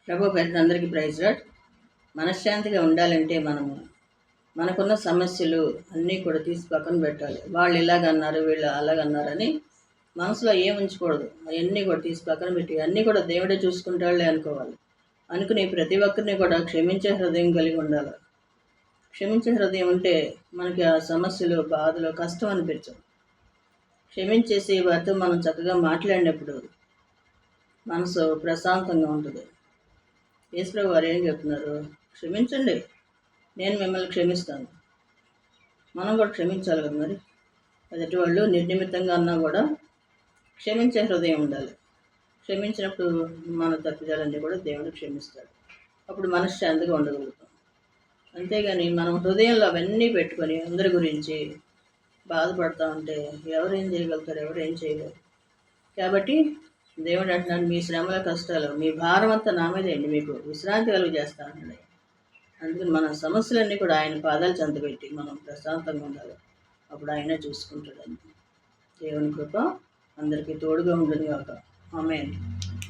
ప్రభు అందరికీ praise lord. మనశ్శాంతిగా ఉండాలంటే మనకున్న సమస్యలు అన్నీ కూడా తీసి పక్కన పెట్టాలి. వాళ్ళు ఇలాగన్నారు, వీళ్ళు అలాగన్నారని మనసులో ఏం ఉంచకూడదు. అవన్నీ కూడా తీసి పక్కన పెట్టి అన్నీ కూడా దేవుడే చూసుకుంటాడులే అనుకోవాలి. అనుకుని ప్రతి ఒక్కరిని కూడా క్షమించే హృదయం కలిగి ఉండాలి. క్షమించే హృదయం ఉంటే మనకి ఆ సమస్యలు, బాధలు, కష్టం అనిపించవు. క్షమించేసి వారితో మనం చక్కగా మాట్లాడినప్పుడు మనసు ప్రశాంతంగా ఉంటుంది. యేసుప్రభు వారు ఏం చెప్తున్నారు? క్షమించండి, నేను మిమ్మల్ని క్షమిస్తాను. మనం కూడా క్షమించాలి కదా. మరి ఎదుటి వాళ్ళు నిర్నిమిత్తంగా అన్నా కూడా క్షమించే హృదయం ఉండాలి. క్షమించినప్పుడు మన తప్పిదాలన్నీ కూడా దేవుడు క్షమిస్తాడు. అప్పుడు మనశ్శాంతిగా ఉండగలుగుతాం. అంతేగాని మనం హృదయంలో అవన్నీ పెట్టుకొని అందరి గురించి బాధపడతా ఉంటే ఎవరేం చేయగలుగుతారు? ఎవరేం చేయలేరు. కాబట్టి దేవుడు అంటున్నాడు, మీ శ్రమల కష్టాలు, మీ భారం అంతా నా మీదేయండి, మీకు విశ్రాంతి కలుగు చేస్తా అన్నాడు. అందుకని మన సమస్యలన్నీ కూడా ఆయన పాదాలు చెంతపెట్టి మనం ప్రశాంతంగా ఉండాలి. అప్పుడు ఆయనే చూసుకుంటాడండి. దేవుని కృప అందరికీ తోడుగా ఉంటుంది కాక. ఆమేన్.